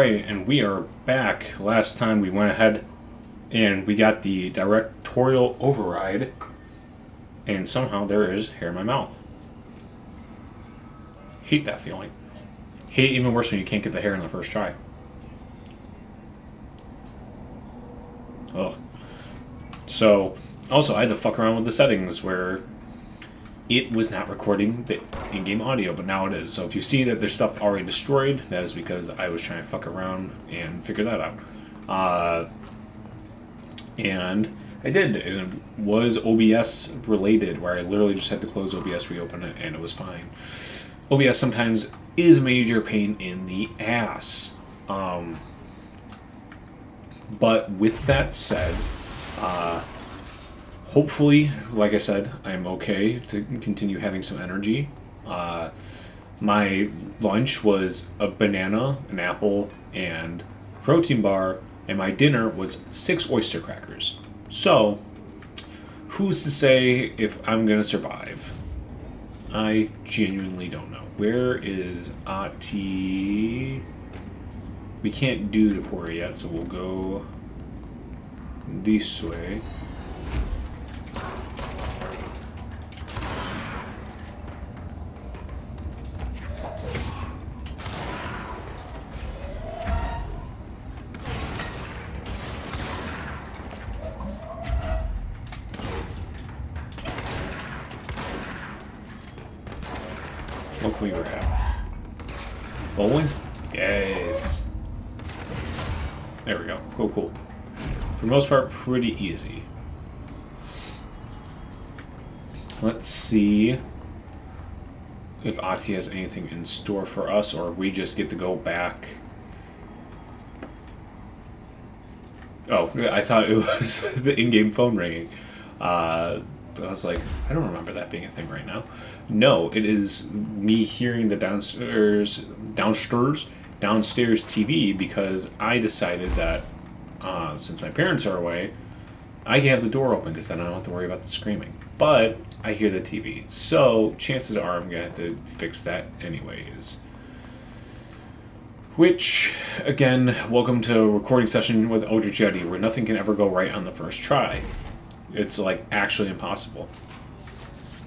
Alright, and we are back. Last time we went ahead and we got the directorial override, and somehow there is hair in my mouth. Hate that feeling. Hate even worse when you can't get the hair in the first try. Ugh. So, also, I had to fuck around with the settings where it was not recording the in-game audio, but now it is. So if you see that there's stuff already destroyed, that is because I was trying to fuck around and figure that out. And I did. And it was OBS related, where I literally just had to close OBS, reopen it, and it was fine. OBS sometimes is a major pain in the ass. But with that said, hopefully, like I said, I'm okay to continue having some energy. My lunch was a banana, an apple, and a protein bar, and my dinner was 6 oyster crackers. So, who's to say if I'm gonna survive? I genuinely don't know. Where is Ati? We can't do the quarry yet, so we'll go this way. What can we grab? Bowling? Yes. There we go. Cool. For the most part, pretty easy. Let's see if Ati has anything in store for us, or if we just get to go back. Oh, I thought it was the in-game phone ringing. But I was like, I don't remember that being a thing right now. No, it is me hearing the downstairs TV, because I decided that since my parents are away, I can have the door open because then I don't have to worry about the screaming. But I hear the TV, so chances are I'm going to have to fix that anyways. Which, again, welcome to a recording session with Eldritch Yeti, where nothing can ever go right on the first try. It's, like, actually impossible.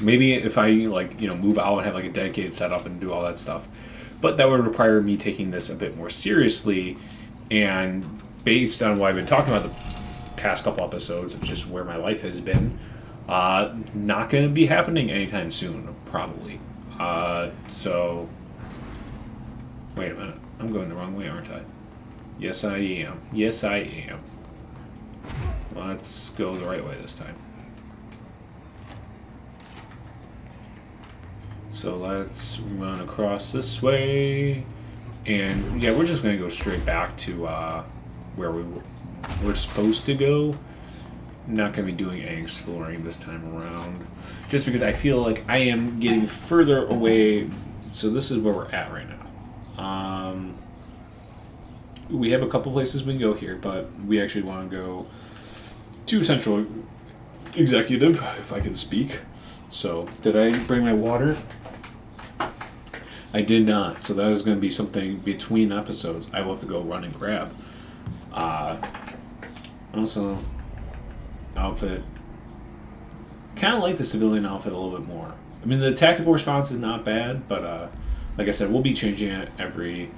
Maybe if I, like, move out and have, like, a dedicated setup and do all that stuff. But that would require me taking this a bit more seriously, and based on what I've been talking about the past couple episodes, of just where my life has been, not going to be happening anytime soon, probably. So, wait a minute. I'm going the wrong way, aren't I? Yes, I am. Yes, I am. Let's go the right way this time. So let's run across this way. And yeah, we're just going to go straight back to where we're supposed to go. Not going to be doing any exploring this time around. Just because I feel like I am getting further away. So this is where we're at right now. We have a couple places we can go here, but we actually want to go to Central Executive, if I can speak. So, did I bring my water? I did not, so that is going to be something between episodes I will have to go run and grab. Also, outfit. Kind of like the civilian outfit a little bit more. I mean, the tactical response is not bad, but like I said, we'll be changing it every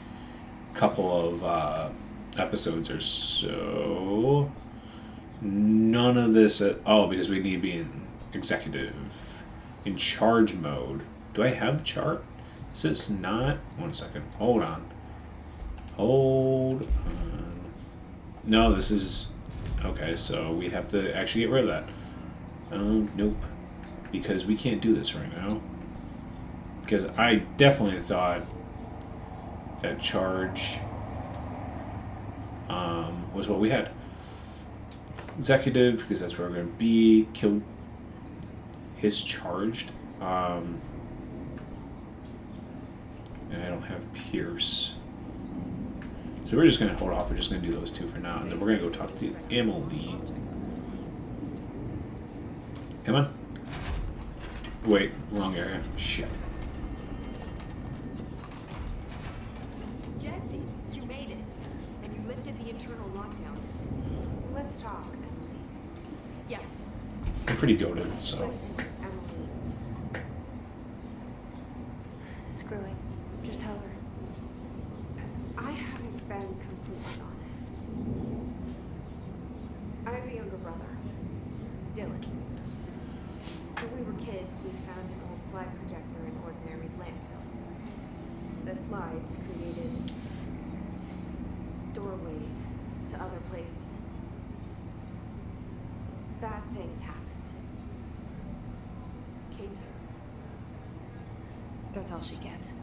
couple of episodes or so. None of this because we need to be in executive, in charge mode. Do I have chart? Is this not? 1 second. Hold on. No, this is okay. So we have to actually get rid of that. Nope, because we can't do this right now. Because I definitely thought that charge was what we had. Executive, because that's where we're going to be. Kill his charged. And I don't have Pierce. So we're just going to hold off. We're just going to do those two for now. And then we're going to go talk to Emily. Come on. Wait, wrong area. Shit. Jesse, you made it. Let's talk, Emily. Yes. I'm pretty goated, so. Listen, Emily. Screw it. Just tell her. I haven't been completely honest. I have a younger brother, Dylan. When we were kids, we found an old slide projector in Ordinary's landfill. The slides created doorways to other places. Bad things happened. Came through. That's all she gets.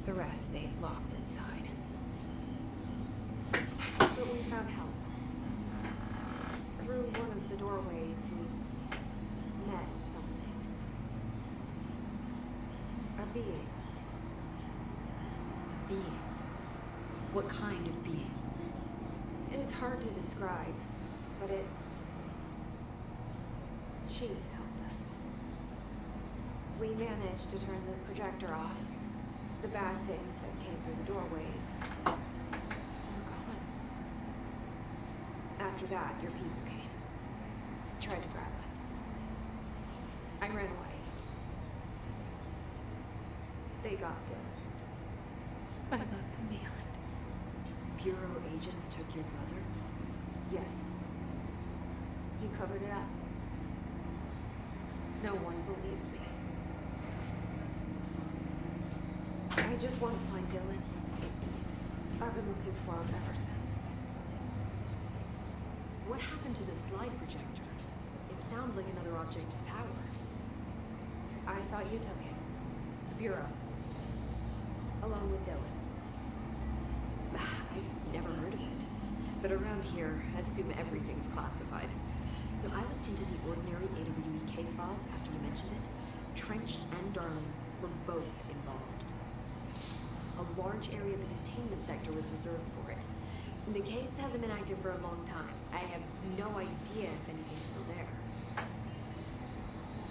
The rest stays locked inside. But we found help. Through one of the doorways, we met something. A being. Being. What kind of being? It's hard to describe, but she helped us. We managed to turn the projector off. The bad things that came through the doorways were gone. After that, your people came. Tried to grab us. I ran away. They got Dylan. I left him behind. Bureau agents took your brother? Yes. He covered it up. No one believed me. I just want to find Dylan. I've been looking for him ever since. What happened to the slide projector? It sounds like another object of power. I thought you took it. The Bureau. Along with Dylan. I've never heard of it. But around here, I assume everything's classified. When I looked into the Ordinary AWE case files after you mentioned it, Trench and Darling were both involved. A large area of the containment sector was reserved for it. The case hasn't been active for a long time. I have no idea if anything's still there.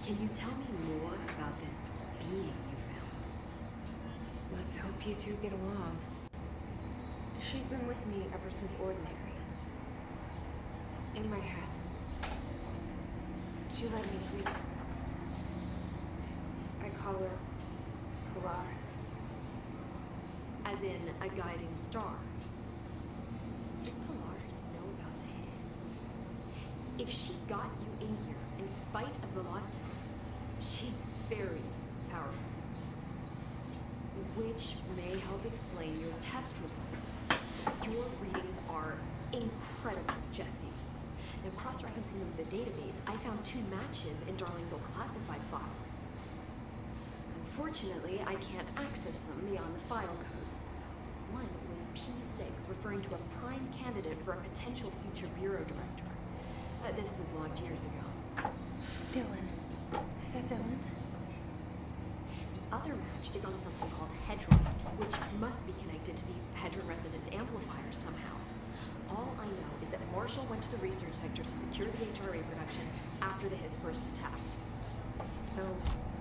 Can you tell me more about this being you found? Let's hope you two get along. She's been with me ever since Ordinary. In my head. She let me read her. I call her Polaris. As in a guiding star. Did Polaris know about the Hiss? If she got you in here in spite of the lockdown, she's very powerful. Which may help explain your test results. Your readings are incredible, Jesse. Now, cross-referencing them with the database, I found 2 matches in Darling's old classified files. Unfortunately, I can't access them beyond the file codes. One was P6, referring to a prime candidate for a potential future bureau director. This was logged years ago. Dylan. Is that Dylan? The other match is on something called Hedron, which must be connected to these Hedron resonance amplifiers somehow. All I know is that Marshall went to the research sector to secure the HRA production after the Hiss first attacked. So,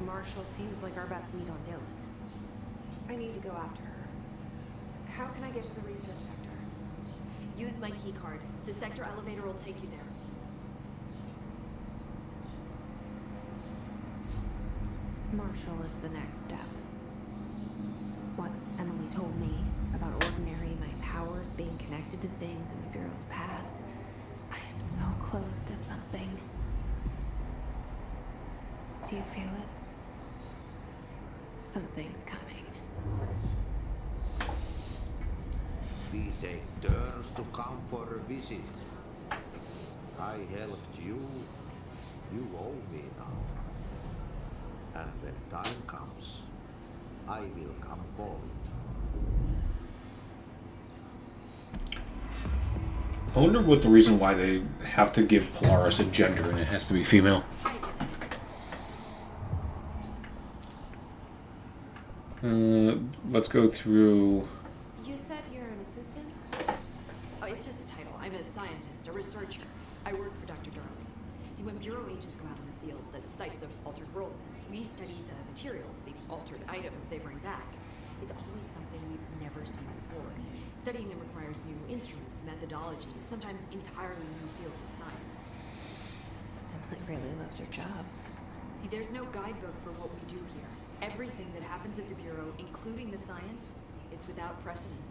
Marshall seems like our best lead on Dylan. I need to go after her. How can I get to the research sector? Use my key card. The sector elevator will take you there. Marshall is the next step. What Emily told me about Ordinary, my powers being connected to things in the Bureau's past. I am so close to something. Do you feel it? Something's coming. We take turns to come for a visit. I helped you. You owe me now. And when time comes, I will come calling. I wonder what the reason why they have to give Polaris a gender and it has to be female. Let's go through. You said you're an assistant? Oh, it's just a title. I'm a scientist, a researcher. I work for Dr. Darling. See, when Bureau agents go out in the field, the sites of altered world events, we study the materials, the altered items they bring back. It's always something we've never seen before. Studying them requires new instruments, methodologies, sometimes entirely new fields of science. Emily really loves her job. See, there's no guidebook for what we do here. Everything that happens at the Bureau, including the science, is without precedent.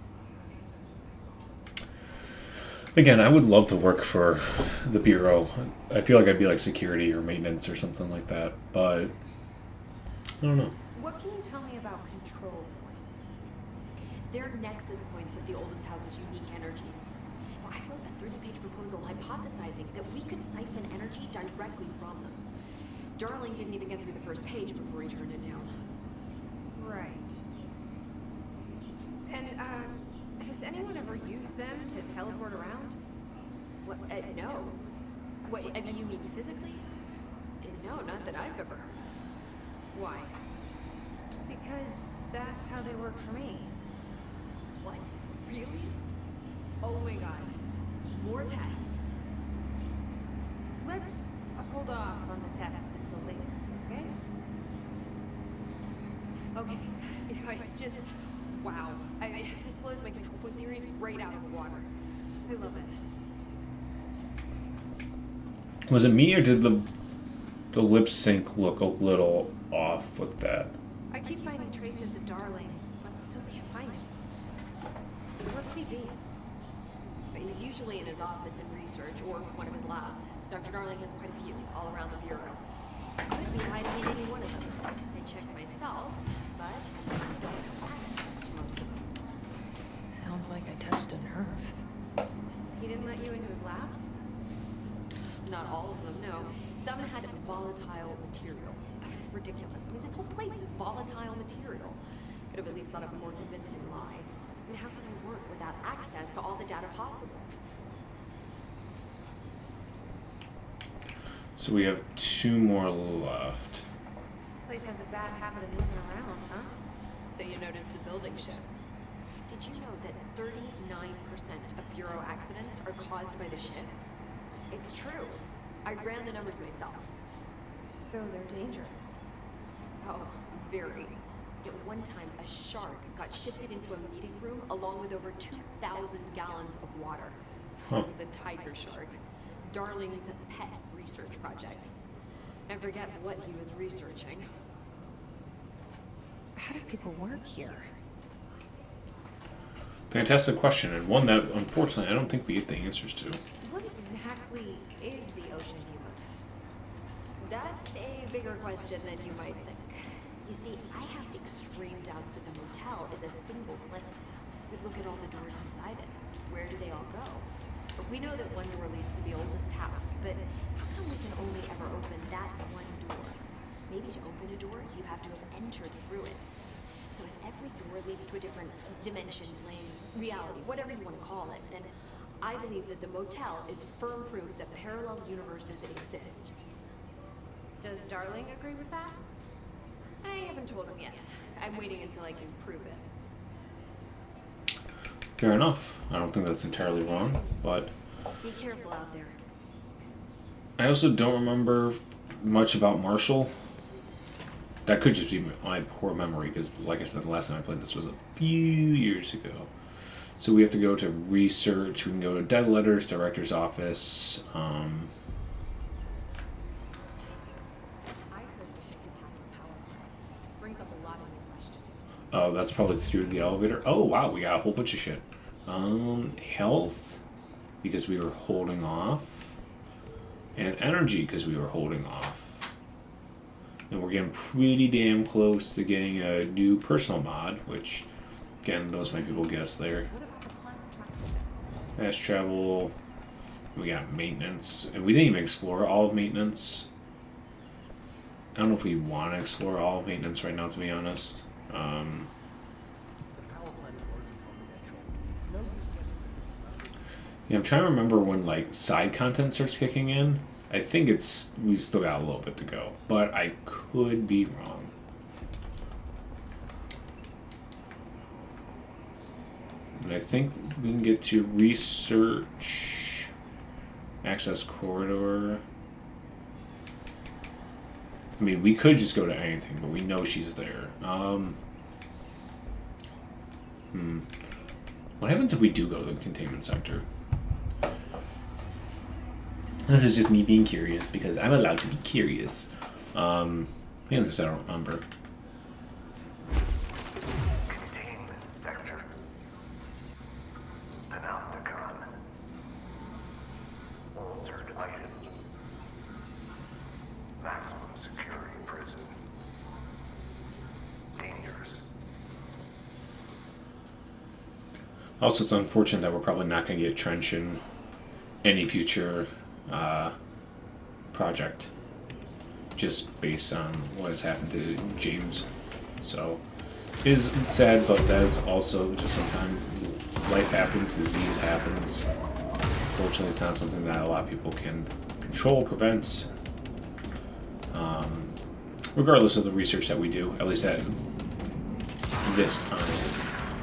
Again, I would love to work for the Bureau. I feel like I'd be like security or maintenance or something like that, but I don't know. What can you tell me about control points? They're nexus points of the oldest house's unique energies. I wrote a 30-page proposal hypothesizing that we could siphon energy directly from them. Darling didn't even get through the first page before he turned it down. Right. And, has anyone ever used them to teleport around? What? No. What, I mean, you mean physically? No, not that I've ever heard of. Why? Because that's how they work for me. What? Really? Oh my god. More tests. Let's hold off on the tests until later, okay? Okay. You know, it's just... wow. This blows my control point theories right out of the water. I love it. Was it me or did the lip sync look a little off with that? I keep finding traces of Darling, but still can't find him. Where could he be? But he's usually in his office in research or one of his labs. Dr. Darling has quite a few all around the Bureau. Could be hiding in any one of them. I checked myself, but I don't have access to most of them. Sounds like I touched a nerve. He didn't let you into his labs? Not all of them, no. Some had volatile material. It's ridiculous. I mean, this whole place is volatile material. Could have at least thought of a more convincing lie. I mean, how can I work without access to all the data possible? So we have 2 more left. This place has a bad habit of moving around, huh? So you notice the building shifts. Did you know that 39% of Bureau accidents are caused by the shifts? It's true. I ran the numbers myself. So they're dangerous. Oh, very. At one time, a shark got shifted into a meeting room along with over 2,000 gallons of water. Huh. It was a tiger shark. Darling's pet research project. I forget what he was researching. How do people work here? Fantastic question, and one that unfortunately I don't think we get the answers to. What exactly is the Ocean View Motel? That's a bigger question than you might think. You see, I have extreme doubts that the motel is a single place. We look at all the doors inside it. Where do they all go? We know that one door leads to the oldest house, but how come we can only ever open that one door? Maybe to open a door, you have to have entered through it. So if every door leads to a different dimension, plane, reality, whatever you want to call it, then I believe that the motel is firm proof that parallel universes exist. Does Darling agree with that? I haven't told him yet. I'm waiting until I can prove it. Fair enough. I don't think that's entirely wrong, but Be careful out there. I also don't remember much about Marshall. That could just be my poor memory, because, like I said, the last time I played this was a few years ago. So we have to go to research. We can go to Dead Letters, Director's Office. I heard that this attacking power plant brings up a lot of new questions. Oh, that's probably through the elevator. Oh, wow, we got a whole bunch of shit. Health, because we were holding off. And energy, because we were holding off. And we're getting pretty damn close to getting a new personal mod, which, again, those might people guess there. What about the planet track? Fast travel. We got maintenance. And we didn't even explore all of maintenance. I don't know if we want to explore all of maintenance right now, to be honest. The power plant is largely confidential. No use guessing that this is not. Yeah, I'm trying to remember when like side content starts kicking in. I think we still got a little bit to go, but I could be wrong. And I think we can get to research, access corridor. I mean, we could just go to anything, but we know she's there. What happens if we do go to the containment sector? This is just me being curious because I'm allowed to be curious. Because I don't remember. Containment sector. Panopticon. Altered items. Maximum security prison. Dangerous. Also, it's unfortunate that we're probably not going to get Trench in any future project, just based on what has happened to James. So, it is sad, but that is also just sometimes life happens, disease happens. Fortunately, it's not something that a lot of people can control, prevent. Regardless of the research that we do, at least at this time.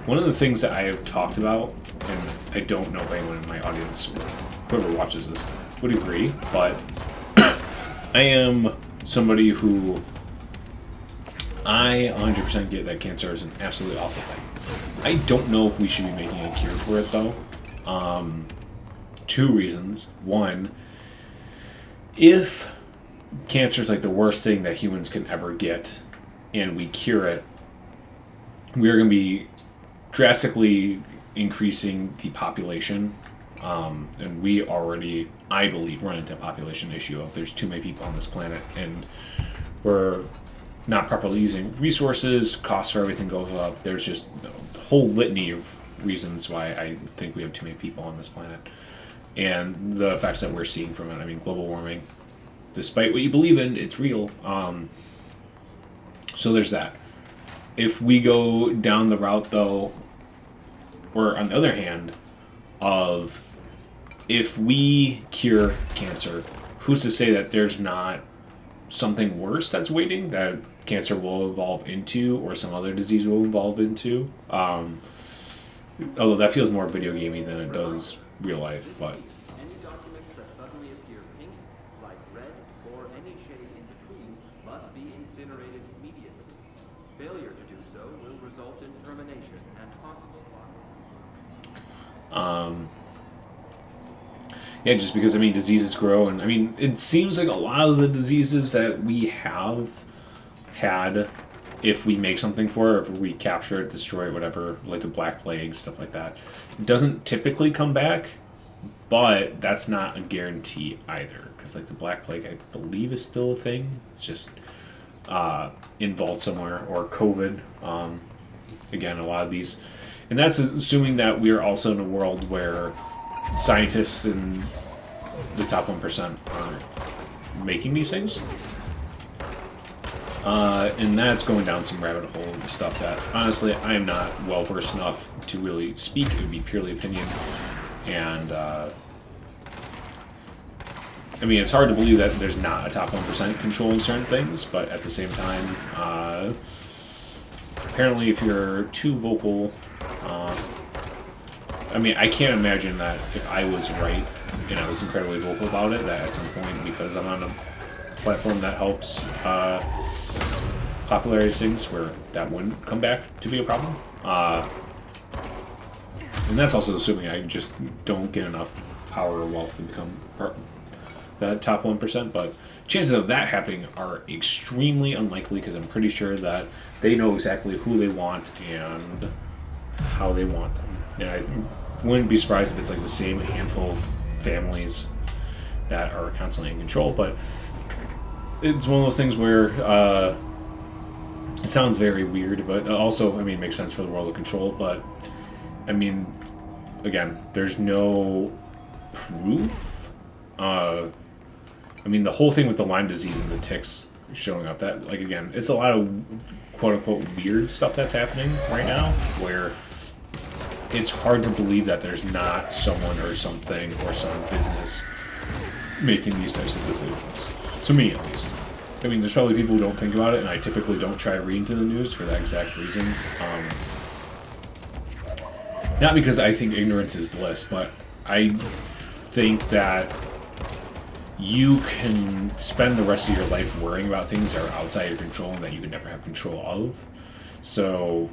One of the things that I have talked about, and I don't know if anyone in my audience, whoever watches this, would agree, but I am somebody who I 100% get that cancer is an absolutely awful thing. I don't know if we should be making a cure for it, though. Two reasons. One, if cancer is like the worst thing that humans can ever get, and we cure it, we are going to be drastically increasing the population. And we already, I believe, run into a population issue of there's too many people on this planet, and we're not properly using resources, costs for everything goes up. There's just a whole litany of reasons why I think we have too many people on this planet. And the effects that we're seeing from it, I mean, global warming, despite what you believe in, it's real. So there's that. If we go down the route, though, or on the other hand, of if we cure cancer, who's to say that there's not something worse that's waiting that cancer will evolve into, or some other disease will evolve into? Although that feels more video gamey than it does real life, but Any documents that suddenly appear pink, light red, or any shade in between must be incinerated immediately. Failure to do so will result in termination and possible harm. Yeah, just because, I mean, diseases grow, and I mean, it seems like a lot of the diseases that we have had, if we make something for it, if we capture it, destroy it, whatever, like the Black Plague, stuff like that, it doesn't typically come back, but that's not a guarantee either, because like the Black Plague, I believe, is still a thing. It's just involved somewhere, or COVID. Again, a lot of these, and that's assuming that we're also in a world where scientists in the top 1% are making these things. And that's going down some rabbit hole and stuff that, honestly, I am not well versed enough to really speak. It would be purely opinion. And, I mean, it's hard to believe that there's not a top 1% controlling certain things, but at the same time, apparently if you're too vocal, I mean, I can't imagine that if I was right and I was incredibly vocal about it, that at some point, because I'm on a platform that helps popularize things, where that wouldn't come back to be a problem. And that's also assuming I just don't get enough power or wealth to become the top 1%, but chances of that happening are extremely unlikely, because I'm pretty sure that they know exactly who they want and how they want them. And I wouldn't be surprised if it's like the same handful of families that are constantly in control, but it's one of those things where it sounds very weird, but also, I mean, it makes sense for the world of control, but I mean, again, there's no proof. I mean, the whole thing with the Lyme disease and the ticks showing up, that, like, again, it's a lot of quote-unquote weird stuff that's happening right now, where it's hard to believe that there's not someone or something or some business making these types of decisions. To me, at least. I mean, there's probably people who don't think about it, and I typically don't try to read into the news for that exact reason. Not because I think ignorance is bliss, but I think that you can spend the rest of your life worrying about things that are outside your control and that you can never have control of. So,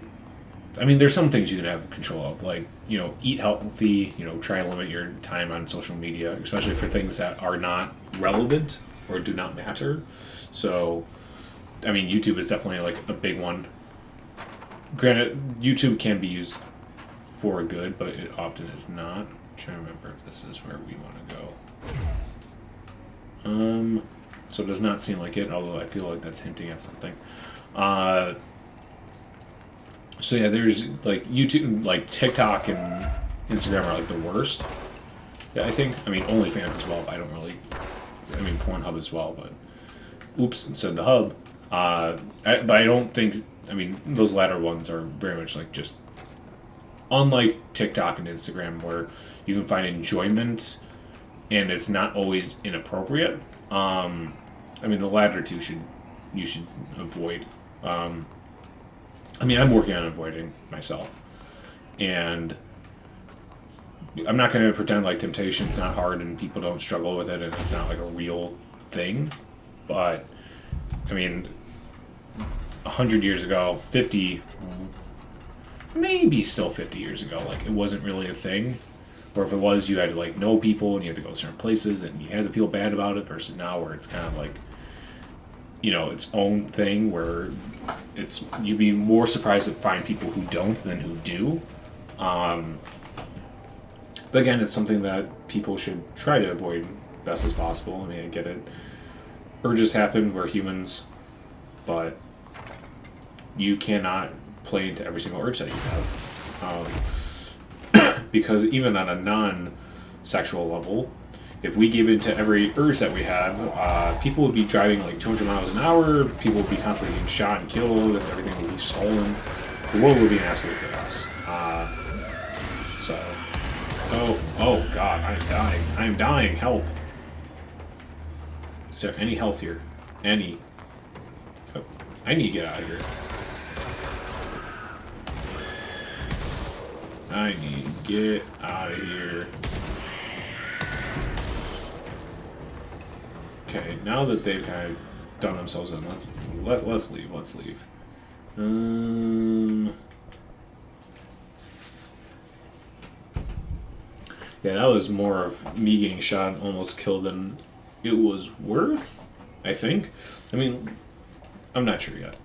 I mean, there's some things you can have control of, like, eat healthy, try and limit your time on social media, especially for things that are not relevant or do not matter. So, I mean, YouTube is definitely like a big one. Granted, YouTube can be used for good, but it often is not. I'm trying to remember if this is where we want to go. So it does not seem like it, although I feel like that's hinting at something. So yeah, there's like YouTube, like TikTok and Instagram are like the worst. Yeah, I think. I mean, OnlyFans as well. But I don't really. I mean, Pornhub as well, but oops, said the hub. But I don't think. I mean, those latter ones are very much like just unlike TikTok and Instagram, where you can find enjoyment, and it's not always inappropriate. I mean, the latter two you should avoid. I mean, I'm working on avoiding myself, and I'm not going to pretend like temptation's not hard and people don't struggle with it and it's not like a real thing. But I mean, 100 years ago, 50, maybe still 50 years ago, like it wasn't really a thing. Or if it was, you had to like know people and you had to go certain places and you had to feel bad about it. Versus now, where it's kind of like, its own thing, where you'd be more surprised to find people who don't than who do. But again, it's something that people should try to avoid best as possible. I mean, I get it. Urges happen, we're humans, but you cannot play into every single urge that you have. Because even on a non-sexual level, if we gave into every urge that we have, people would be driving like 200 miles an hour, people would be constantly getting shot and killed, and everything would be stolen. The world would be an absolute chaos. Oh god, I'm dying, help. Is there any health here? Any? Oh, I need to get out of here. I need to get out of here. Okay, now that they've kind of done themselves in, let's leave. Let's leave. Yeah, that was more of me getting shot and almost killed than it was worth, I think. I mean, I'm not sure yet.